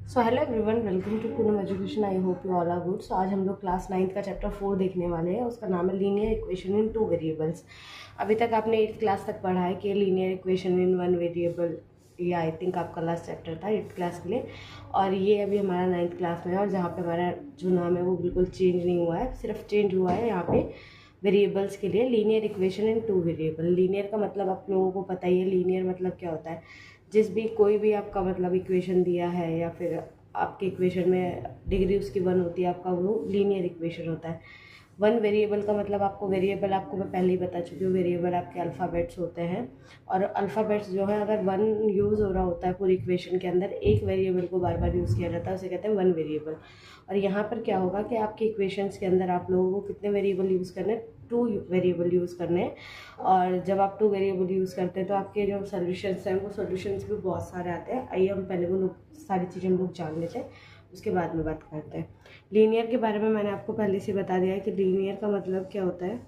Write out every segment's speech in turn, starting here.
So hello everyone, welcome to Poonam education. I hope you all are good. So आज हम लोग class 9 का chapter 4 देखने वाले हैं। उसका नाम है लीनियर इक्वेशन इन 2 वेरिएबल्स। अभी तक आपने 8th क्लास तक पढ़ा है कि लीनियर इक्वेशन इन 1 वेरिएबल, ये आई थिंक आपका लास्ट चैप्टर था 8th क्लास के लिए। और ये अभी हमारा 9th क्लास में है, और जहाँ पे हमारा जो नाम है वो बिल्कुल चेंज नहीं हुआ है, सिर्फ चेंज हुआ है यहाँ पे वेरिएबल्स के लिए। Linear equation in 2 variable. Linear का मतलब आप लोगों को पता ही है, लीनियर मतलब क्या होता है। जिस भी कोई भी आपका मतलब इक्वेशन दिया है या फिर आपके इक्वेशन में डिग्री उसकी 1 होती है, आपका वो लीनियर इक्वेशन होता है। 1 वेरिएबल का मतलब आपको वेरिएबल, आपको मैं पहले ही बता चुकी हूँ, वेरिएबल आपके अल्फ़ाबेट्स होते हैं। और अल्फ़ाबेट्स जो है, अगर 1 यूज़ हो रहा होता है पूरी इक्वेशन के अंदर, एक वेरिएबल को बार बार यूज़ किया जाता है, उसे कहते हैं 1 वेरिएबल। और यहाँ पर क्या होगा कि आपके इक्वेशंस के अंदर आप लोगों को कितने वेरिएबल यूज़ करने हैं, 2 वेरिएबल यूज़ करने हैं। और जब आप 2 वेरिएबल यूज़ करते हैं तो आपके जो सॉल्यूशंस हैं वो सॉल्यूशंस भी बहुत सारे आते हैं। आइए हम पहले वो लोग सारी चीज़ें हम लोग जान लेते हैं, उसके बाद में बात करते हैं। लीनियर के बारे में मैंने आपको पहले से बता दिया है कि लीनियर का मतलब क्या होता है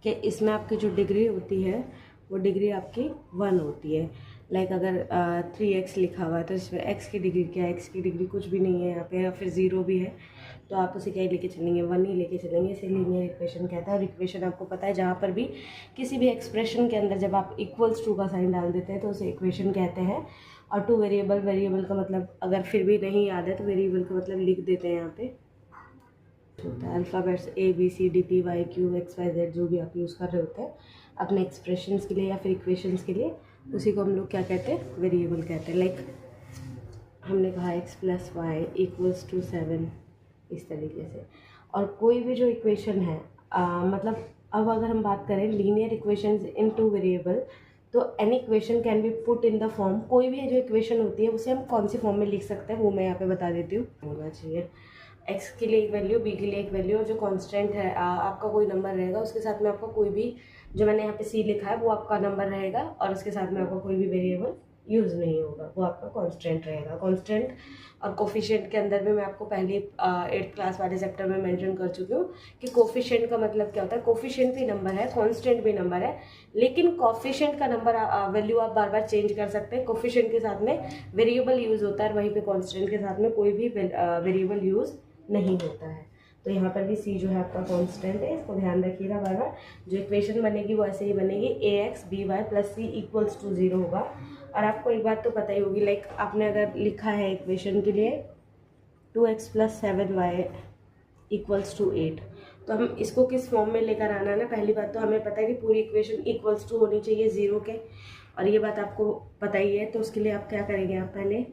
कि इसमें आपकी जो डिग्री होती है वो डिग्री आपकी 1 होती है। लाइक अगर 3x लिखा हुआ है तो इसमें x की डिग्री क्या है, x की डिग्री कुछ भी नहीं है यहाँ पे, या फिर 0 भी है तो आप उसे क्या ही लेके चलेंगे, 1 ही लेके चलेंगे। इसे लीनियर इक्वेशन कहता है। और इक्वेशन आपको पता है, जहाँ पर भी किसी भी एक्सप्रेशन के अंदर जब आप इक्वल्स टू का साइन डाल देते हैं तो उसे इक्वेशन कहते हैं। और 2 वेरिएबल, वेरिएबल का मतलब अगर फिर भी नहीं याद है तो वेरिएबल का मतलब लिख देते हैं यहाँ पे। होता है alphabets ABCD PY Q X Y Z, जो भी आप यूज़ कर रहे होते हैं अपने एक्सप्रेशंस के लिए या फिर इक्वेशंस के लिए, उसी को हम लोग क्या कहते हैं, वेरिएबल कहते हैं। लाइक हमने कहा x + y = 7, इस तरीके से। और कोई भी जो इक्वेशन है, मतलब अब अगर हम बात करें लीनियर इक्वेशंस इन 2 वेरिएबल, तो any equation can be put in the form. कोई भी जो इक्वेशन होती है उसे हम कौन सी फॉर्म में लिख सकते हैं वो मैं यहाँ पे बता देती हूँ। होना चाहिए x के लिए एक वैल्यू, b के लिए एक वैल्यू, और जो कांस्टेंट है आपका कोई नंबर रहेगा, उसके साथ में आपका कोई भी, जो मैंने यहाँ पे c लिखा है वो आपका नंबर रहेगा, और उसके साथ में आपका कोई भी वेरिएबल यूज़ नहीं होगा, वो आपका कांस्टेंट रहेगा। कांस्टेंट और कोफिशिएंट के अंदर भी मैं आपको पहले 8th क्लास वाले चैप्टर में मेंशन कर चुकी हूँ कि कोफिशिएंट का मतलब क्या होता है। कोफिशिएंट भी नंबर है, कांस्टेंट भी नंबर है, लेकिन कोफिशिएंट का नंबर वैल्यू आप बार बार चेंज कर सकते हैं। कोफिशिएंट के साथ में वेरिएबल यूज़ होता है, वहीं पे कांस्टेंट के साथ में कोई भी वेरिएबल यूज़ नहीं होता है। तो यहाँ पर भी c जो है आपका कांस्टेंट है, इसको ध्यान रखिएगा बार बार। जो इक्वेशन बनेगी वो ऐसे ही बनेगी, ax by + c = 0 होगा। और आपको एक बात तो पता ही होगी, लाइक आपने अगर लिखा है इक्वेशन के लिए 2x + 7y = 8, तो हम इसको किस फॉर्म में लेकर आना है ना। पहली बात तो हमें पता है कि पूरी इक्वेशन = होनी चाहिए 0 के, और ये बात आपको पता ही है। तो उसके लिए आप क्या करेंगे, आप पहले